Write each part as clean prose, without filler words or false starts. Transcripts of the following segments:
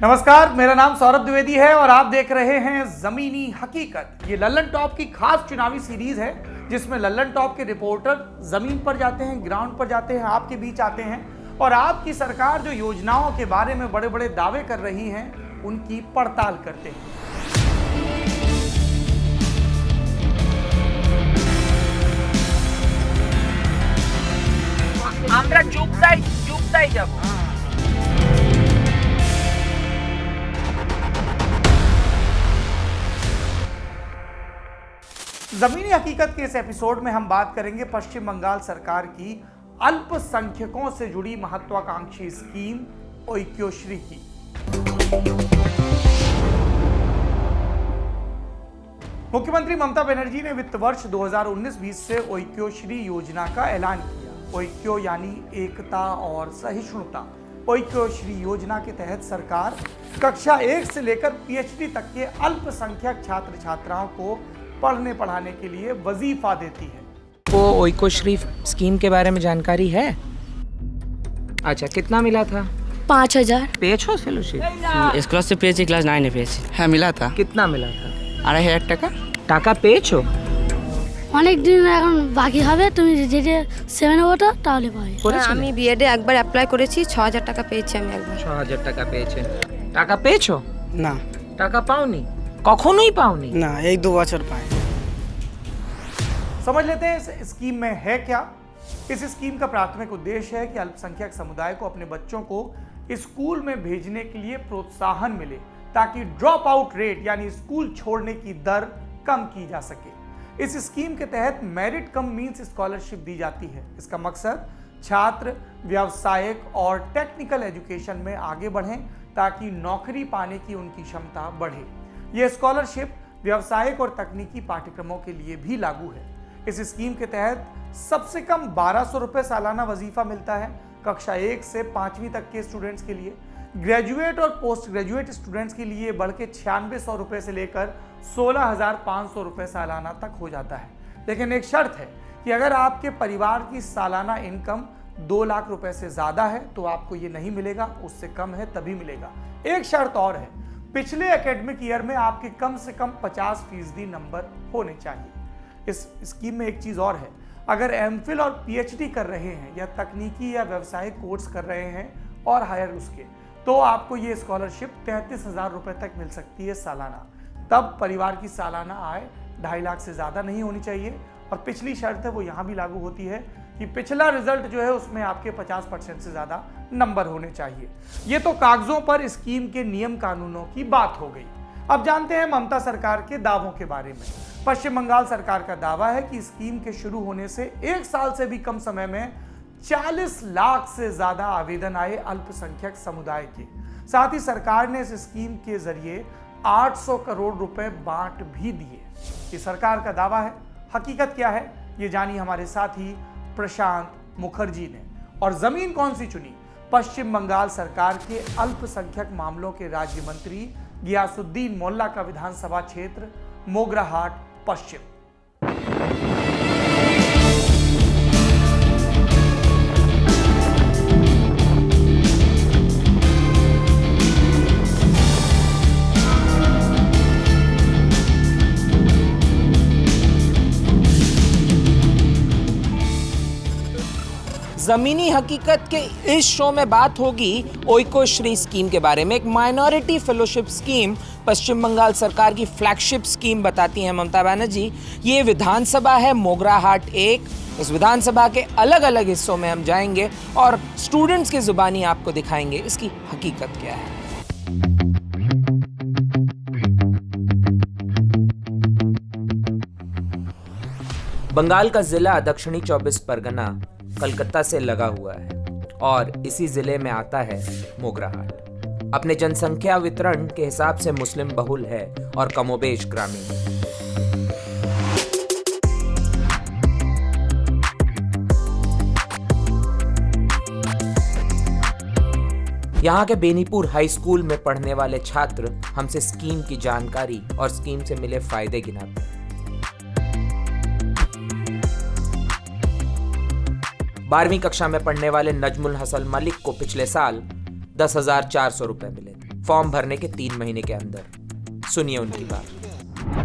नमस्कार, मेरा नाम सौरभ द्विवेदी है और आप देख रहे हैं जमीनी हकीकत। ये लल्लन टॉप की खास चुनावी सीरीज है जिसमें लल्लन टॉप के रिपोर्टर जमीन पर जाते हैं, ग्राउंड पर जाते हैं, आपके बीच आते हैं और आपकी सरकार जो योजनाओं के बारे में बड़े बड़े दावे कर रही हैं उनकी पड़ताल करते हैं। আমরা চুপটাই যাব। जमीनी हकीकत के इस एपिसोड में हम बात करेंगे पश्चिम बंगाल सरकार की अल्पसंख्यकों से जुड़ी महत्वाकांक्षी स्कीम ओइक्योश्री की। मुख्यमंत्री ममता बनर्जी ने वित्त वर्ष 2019-20 से ओइक्योश्री योजना का ऐलान किया। ओइक्यो यानी एकता और सहिष्णुता। ओइक्योश्री योजना के तहत सरकार कक्षा 1 से लेकर पीएचडी तक के अल्पसंख्यक छात्र छात्राओं को पढ़ने पढ़ाने के लिए वजीफा देती है। वो ओइक्योश्री स्कीम के बारे में जानकारी है? अच्छा, कितना मिला था? 5000। পেয়েছো ফেলোশিপ? স্কলারশিপ পেয়েছি, ক্লাস 9 পেয়েছি। হ্যাঁ মিলা था। कितना मिला था? 2500 টাকা। টাকা পেয়েছো? অনেক দিন এখন বাকি হবে, তুমি যেটা 7 ওটা তাহলে পাবে। করেছিলে? আমি বিএডে একবার অ্যাপ্লাই করেছি, 6000 টাকা পেয়েছি আমি একবার। 6000 টাকা পেয়েছেন। টাকা পেয়েছো? না টাকা পাওনি? কখনোই পাওনি? না, এই 2 বছর পাই। समझ लेते हैं इस स्कीम में है क्या। इस स्कीम का प्राथमिक उद्देश्य है कि अल्पसंख्यक समुदाय को अपने बच्चों को स्कूल में भेजने के लिए प्रोत्साहन मिले ताकि ड्रॉप आउट रेट यानी स्कूल छोड़ने की दर कम की जा सके। इस स्कीम के तहत मेरिट कम मींस स्कॉलरशिप दी जाती है। इसका मकसद छात्र व्यावसायिक और टेक्निकल एजुकेशन में आगे बढ़ें ताकि नौकरी पाने की उनकी क्षमता बढ़े। यह स्कॉलरशिप व्यावसायिक और तकनीकी पाठ्यक्रमों के लिए भी लागू है। इस स्कीम के तहत सबसे कम 1200 रुपए सालाना वजीफा मिलता है कक्षा 1 से 5वीं तक के स्टूडेंट्स के लिए। ग्रेजुएट और पोस्ट ग्रेजुएट स्टूडेंट्स के लिए बढ़ के 9600 रुपए से लेकर 16500 रुपए सालाना तक हो जाता है। लेकिन एक शर्त है कि अगर आपके परिवार की सालाना इनकम 2 लाख रुपए से ज्यादा है तो आपको ये नहीं मिलेगा, उससे कम है तभी मिलेगा। एक शर्त और है, पिछले एकेडमिक ईयर में आपके कम से कम 50% नंबर होने चाहिए। इस स्कीम में एक चीज और है, अगर एमफिल और पीएचडी कर रहे हैं या तकनीकी या व्यवसायिक कोर्स कर रहे हैं और हायर उसके, तो आपको ये स्कॉलरशिप 33,000 रुपए तक मिल सकती है सालाना। तब परिवार की सालाना आय 2.5 लाख से ज्यादा नहीं होनी चाहिए। और पिछली शर्त है वो यहाँ भी लागू होती है कि पिछला रिजल्ट जो है उसमें आपके 50% से ज्यादा नंबर होने चाहिए। ये तो कागजों पर स्कीम के नियम कानूनों की बात हो गई। अब जानते हैं ममता सरकार के दावों के बारे में। पश्चिम बंगाल सरकार का दावा है कि स्कीम के शुरू होने से 1 साल से भी कम समय में 40 लाख से ज्यादा आवेदन आए अल्पसंख्यक समुदाय के। साथ ही सरकार ने इस स्कीम के जरिए 800 करोड़ रुपए बांट भी दिए। ये सरकार का दावा है, हकीकत क्या है ये जानिए हमारे साथी प्रशांत मुखर्जी ने। और जमीन कौन सी चुनी? पश्चिम बंगाल सरकार के अल्पसंख्यक मामलों के राज्य मंत्री गियासुद्दीन मोल्ला का विधानसभा क्षेत्र मोगराहाट पश्चिम। जमीनी हकीकत के इस शो में बात होगी ओइक्योश्री स्कीम के बारे में। एक माइनॉरिटी फेलोशिप स्कीम पश्चिम बंगाल सरकार की फ्लैगशिप स्कीम बताती हैं ममता बनर्जी। ये विधानसभा है मोगराहाट 1। इस विधानसभा के अलग अलग हिस्सों में हम जाएंगे और स्टूडेंट्स की जुबानी आपको दिखाएंगे इसकी हकीकत क्या है। बंगाल का जिला दक्षिणी 24 परगना कलकत्ता से लगा हुआ है और इसी जिले में आता है मोगराहाट। अपने जनसंख्या वितरण के हिसाब से मुस्लिम बहुल है और कमोबेश ग्रामीण है। यहाँ के बेनीपुर हाई स्कूल में पढ़ने वाले छात्र हमसे स्कीम की जानकारी और स्कीम से मिले फायदे गिनाते हैं। 12वीं कक्षा में पढ़ने वाले नजमुल हसन मलिक को पिछले साल 10,400 रुपए मिले थे। फॉर्म भरने के 3 महीने के अंदर। सुनिए उनकी बात।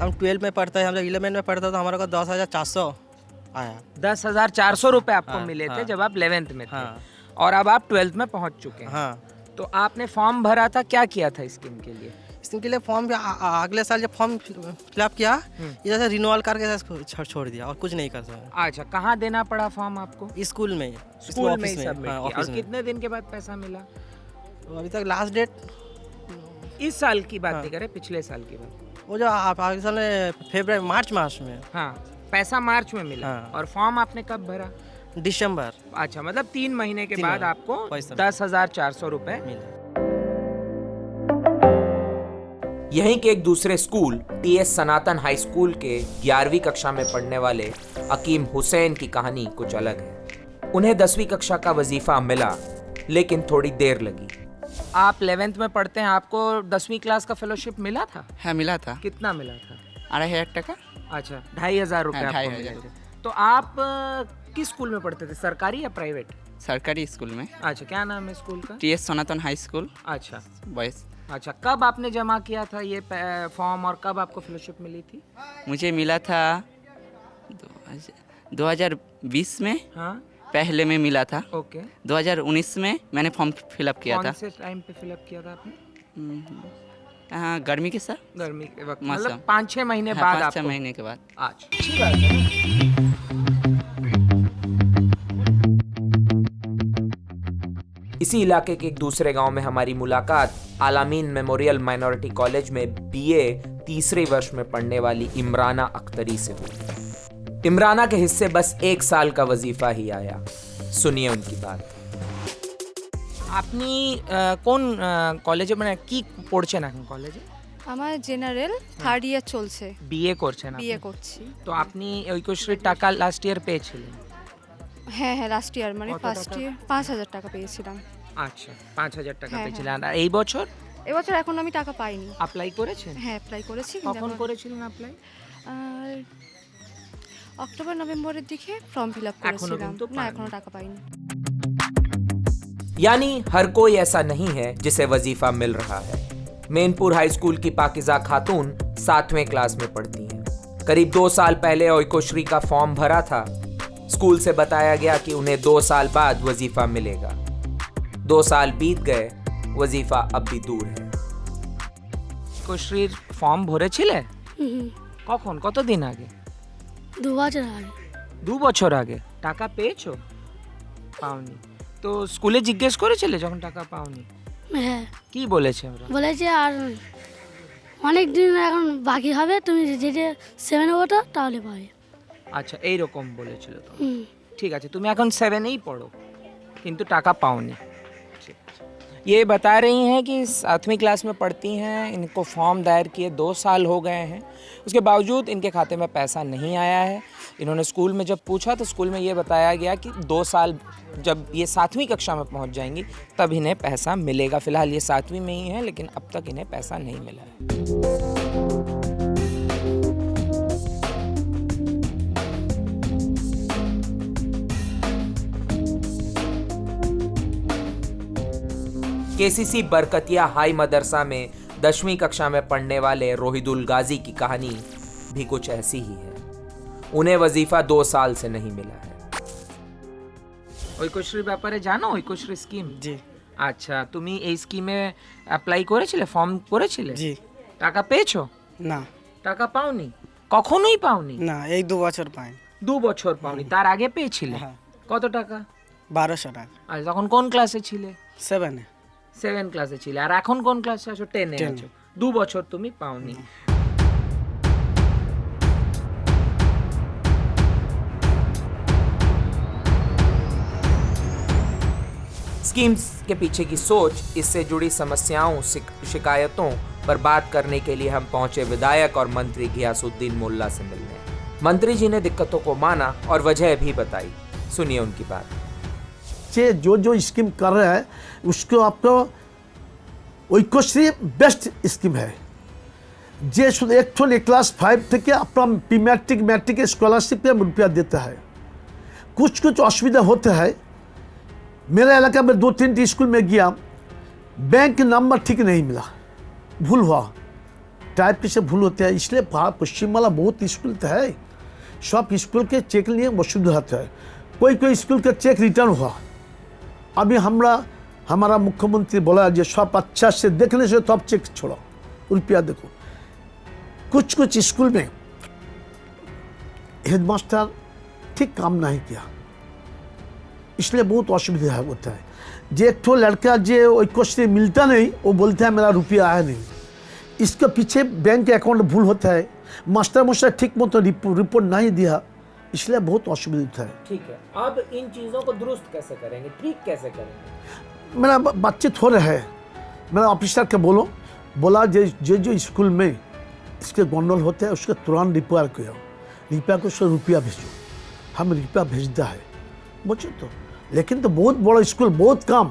हम 12 में पढ़ते हैं, हम जब 11 में पढ़ते तो हमारे को 10,400 आया। 10,400 रुपए आपको हाँ, मिले थे हाँ। जब आप 11th में थे। हाँ। और अब आप 12th में पहुंच चुके हैं। हाँ, तो आपने फॉर्म भरा था, क्या किया था स्कीम के लिए? इसके लिए फॉर्म अगले साल जब फॉर्म फिलअप किया, इधर से रिन्यूअल करके छोड़ दिया और कुछ नहीं कर सकता। अच्छा, कहाँ देना पड़ा फॉर्म आपको? स्कूल में ही, स्कूल में ऑफिस ही सबमिट हाँ, किया। ऑफिस और में। कितने दिन के बाद पैसा मिला? तो अभी तक लास्ट डेट इस साल की बात हाँ। नहीं करे, पिछले साल की बात। वो जो आप अगले साल में मार्च मास में, हाँ, पैसा मार्च में मिला। हाँ। और फॉर्म आपने कब भरा? दिसंबर अच्छा, मतलब 3 महीने के 3 बाद महीने, आपको पैसा 10,400 रुपए। मिला। यहीं के एक दूसरे स्कूल टीएस सनातन हाई स्कूल के 11वीं कक्षा में पढ़ने वाले अकीम हुसैन की कहानी कुछ अलग है। उन्हें 10वीं कक्षा का वजीफा मिला, लेकिन थोड़ी देर लगी। आप 11th में पढ़ते हैं, आपको 10वीं क्लास का फेलोशिप मिला था? हाँ मिला था। कितना मिला था? 2,500 टका। अच्छा, 2,500 रुपए हाँ, आपको 2,500 मिले थे। तो आप किस स्कूल में पढ़ते थे, सरकारी या प्राइवेट? सरकारी स्कूल में। अच्छा, क्या नाम है स्कूल का? टीएस सनातन हाई स्कूल अच्छा बॉयज। अच्छा, कब आपने जमा किया था ये फॉर्म और कब आपको फेलोशिप मिली थी? मुझे मिला था 2020 में, हाँ, पहले में मिला था। ओके। 2019 में मैंने फॉर्म फिलअप किया था। कौन से टाइम पे फिलअप किया था आपने? हाँ, गर्मी के साथ। गर्मी के वक्त, मौसम। मतलब 5-6 महीने हाँ, बाद 5-6 आपको? महीने के बाद। अच्छा, अच्छी बात है। इसी इलाके के एक दूसरे गांव में हमारी मुलाकात आलामीन मेमोरियल माइनॉरिटी कॉलेज में बीए 3रे वर्ष में पढ़ने वाली इमराना अख्तरी से हुई। इमराना के हिस्से बस 1 साल का वजीफा ही आया। सुनिए उनकी बात। আপনি কোন কলেজে, মানে কি পড়ছেন এখন কলেজে? আমার জেনারেল থার্ড ইয়ার চলছে, বিএ করছেন আপনি? বিয়ে করছি। তো আপনি ঐক্যশ্রীর টাকা লাস্ট ইয়ার পেয়েছিলেন? হ্যাঁ হ্যাঁ, লাস্ট ইয়ার মানে কত ফার্স্ট টাকা? ইয়ার 5,000 টাকা পেয়েছিলাম। আচ্ছা, 5,000 টাকা হ্যাঁ, পেয়েছিলেন। আর এই বছর এবছর এখন আমি টাকা পাইনি। অ্যাপ্লাই করেছেন? হ্যাঁ, অ্যাপ্লাই করেছি। কিন্তু কখন এখন- করেছিলেন অ্যাপ্লাই? আর অক্টোবর নভেম্বরের দিকে ফর্ম ফিল আপ এখনো করেছিলাম। কিন্তু না, পাননি। এখনো টাকা পাইনি। यानी हर कोई ऐसा नहीं है जिसे वजीफा मिल रहा है। मेनपुर हाई स्कूल की पाकिजा खातून 7वें क्लास में पढ़ती हैं। करीब 2 साल पहले ओइकोश्री का फॉर्म भरा था। स्कूल से बताया गया कि उन्हें 2 साल बाद वजीफा मिलेगा। 2 साल बीत गए, वजीफा अब भी दूर है। ओइकोश्रीर फॉर्म भरेছিলে? কখন, কতদিন আগে? 2 বছর আগে। 2 বছর আগে। টাকা পেয়েছো? পাওনি। তো স্কুলে জিজ্ঞেস করেছিলে যখন টাকা পাওনি? হ্যাঁ, কি বলেছে ওরা? বলেছে আর অনেক দিন এখন বাকি হবে, তুমি যেটা 7 ওটা তাহলে পাবে। আচ্ছা, এইরকম বলেছিল তো। হুম। ঠিক আছে, তুমি এখন 7এই পড়ো, কিন্তু টাকা পাওনি। ঠিক আছে। ये बता रही हैं कि 7वीं क्लास में पढ़ती हैं, इनको फॉर्म दायर किए 2 साल हो गए हैं, उसके बावजूद इनके खाते में पैसा नहीं आया है। इन्होंने स्कूल में जब पूछा तो स्कूल में ये बताया गया कि 2 साल जब ये 7वीं कक्षा में पहुंच जाएंगी तब इन्हें पैसा मिलेगा। फ़िलहाल ये 7वीं में ही है, लेकिन अब तक इन्हें पैसा नहीं मिला है। केसीसी बरकतिया हाई मदरसा में 10वीं कक्षा में पढ़ने वाले रोहिदुल गाजी की कहानी भी कुछ ऐसी ही है। उन्हें वजीफा 2 साल से नहीं मिला है। ঐক্যশ্রী ব্যাপারে জানো? ঐক্যশ্রী স্কিম? জি আচ্ছা, তুমি এই স্কিমে অ্যাপ্লাই করেছিলে, ফর্ম করেছিলে? জি। টাকা পেয়েছো? না টাকা পাওনি? কখনোই পাওনি? না, এই 2 বছর পাই। 2 বছর পাওনি। তার আগে পেয়েছিলে? হ্যাঁ। কত টাকা? 1200 টাকা। আর তখন কোন ক্লাসে ছিলে? 7 7 ক্লাসে ছিলে। আর এখন কোন ক্লাসে আছো? 10 এ আছো। 2 বছর তুমি পাওনি। स्कीम्स के पीछे की सोच, इससे जुड़ी समस्याओं, शिकायतों पर बात करने के लिए हम पहुंचे विधायक और मंत्री घियासुद्दीन मोल्ला से मिलने। मंत्री जी ने दिक्कतों को माना और वजह भी बताई। सुनिए उनकी बात। যে जो स्कीम कर रहा है उसको आपको ঐক্যশ্রী बेस्ट स्कीम है। যে শুধু একচুয়ালি क्लास 5 থেকে আপনার प्री मैट्रिक मैट्रिक स्कॉलरशिप में रुपया देता है। कुछ असुविधा होता है। मेरा इलाका में 2-3 स्कूल में गया, बैंक नंबर ठीक नहीं मिला, भूल हुआ, टाइप से भूल होते हैं, इसलिए पश्चिम वाला बहुत स्कूल तो है, सब स्कूल के चेक लिए वसूल होता है, कोई स्कूल का चेक रिटर्न हुआ। अभी हमारा मुख्यमंत्री बोला जो सब अच्छा से देखने से तब चेक छोड़ो, रुपया देखो। कुछ स्कूल में हेडमास्टर ठीक काम नहीं किया, इसलिए बहुत असुविधा होता है। जे एक ठो लड़का जो ऐक्यश्री मिलता नहीं, वो बोलता है मेरा रुपया आया नहीं, इसके पीछे बैंक अकाउंट भूल होता है, मास्टर ठीक मत रिपोर्ट नहीं दिया, इसलिए बहुत असुविधा है। ठीक है, अब इन चीजों को दुरुस्त कैसे करेंगे, ठीक कैसे करेंगे? मेरा बातचीत हो रहा है, मेरा ऑफिसर के बोला जो स्कूल में इसके गंडोल होते हैं उसके तुरंत रिपेयर किया, रिपेयर को 100 रुपया भेजो, हम रुपया भेजता है बच्चों तो। लेकिन तो बहुत बड़ा स्कूल, बहुत काम,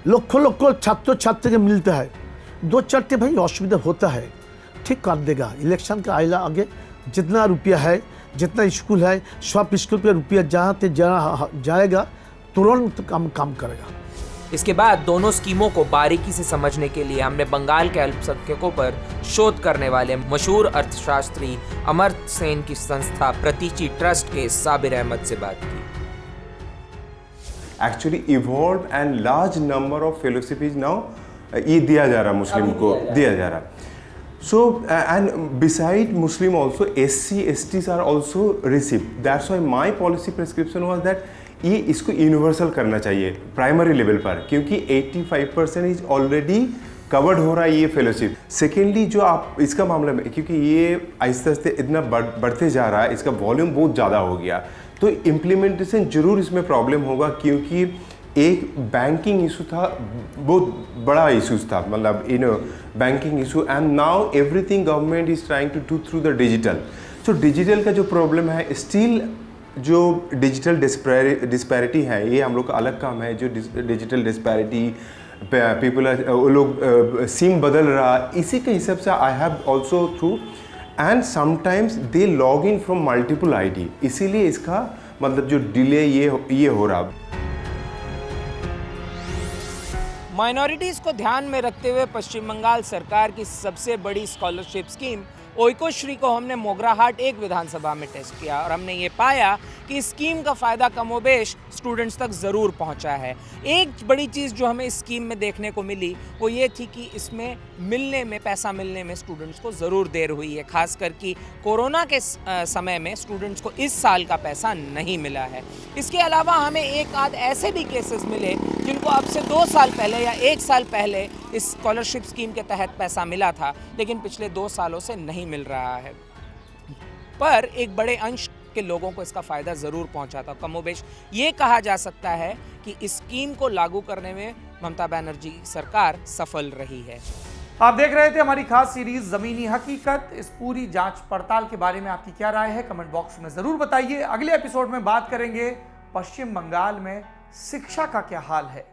लाखों छात्र छात्री के मिलता है, 2-4 भाई असुविधा होता है, ठीक कर देगा। इलेक्शन का आइला आगे जितना रुपया है, जितना स्कूल है, सब स्कूल पे रुपया जहाँ जाएगा तुरंत काम करेगा। इसके बाद दोनों स्कीमों को बारीकी से समझने के लिए हमने बंगाल के अल्पसंख्यकों पर शोध करने वाले मशहूर अर्थशास्त्री अमर्त्य सेन की संस्था प्रतीचि ट्रस्ट के साबिर अहमद से बात की। Actually evolved and large number of fellowship is now ये दिया जा रहा मुस्लिम को, दिया जा रहा। So and beside Muslim also SC STs are also received. That's why my policy prescription was that ये इसको यूनिवर्सल करना चाहिए प्राइमरी लेवल पर, क्योंकि 85% इज ऑलरेडी कवर्ड हो रहा है ये फेलोशिप। सेकेंडली जो आप इसका मामला में, क्योंकि ये आहिस्ते आहिस्ते इतना बढ़ते जा रहा है, इसका वॉल्यूम बहुत ज़्यादा हो गया, तो इम्प्लीमेंटेशन जरूर इसमें प्रॉब्लम होगा, क्योंकि एक बैंकिंग इशू था, बहुत बड़ा इशूज था, मतलब banking issue, and now everything government is trying to do through the digital. So digital का जो प्रॉब्लम है, स्टिल जो डिजिटल डिस्पैरिटी है, ये हम लोग का अलग काम है। जो डिजिटल डिस्पैरिटी पीपल वो लोग सिम बदल रहा, इसी के हिसाब से I have also through and sometimes they log in from multiple ID, इसीलिए इसका मतलब जो डिले ये हो रहा। माइनॉरिटीज को ध्यान में रखते हुए पश्चिम बंगाल सरकार की सबसे बड़ी स्कॉलरशिप स्कीम ओइकोश्री को हमने मोगराहाट 1 विधानसभा में टेस्ट किया और हमने ये पाया कि इस स्कीम का फ़ायदा कमोबेश स्टूडेंट्स तक ज़रूर पहुंचा है। एक बड़ी चीज़ जो हमें इस स्कीम में देखने को मिली वो ये थी कि इसमें पैसा मिलने में स्टूडेंट्स को ज़रूर देर हुई है, खासकर कि कोरोना के समय में स्टूडेंट्स को इस साल का पैसा नहीं मिला है। इसके अलावा हमें एक आध ऐसे भी केसेस मिले जिनको अब से 2 साल पहले या 1 साल पहले इस स्कॉलरशिप स्कीम के तहत पैसा मिला था, लेकिन पिछले 2 सालों से नहीं मिल रहा है। पर एक बड़े अंश के लोगों को इसका फ़ायदा ज़रूर पहुंचा था। कमोबेश ये कहा जा सकता है कि इस स्कीम को लागू करने में ममता बनर्जी सरकार सफल रही है। आप देख रहे थे हमारी खास सीरीज ज़मीनी हकीकत। इस पूरी जांच पड़ताल के बारे में आपकी क्या राय है, कमेंट बॉक्स में ज़रूर बताइए। अगले एपिसोड में बात करेंगे पश्चिम बंगाल में शिक्षा का क्या हाल है।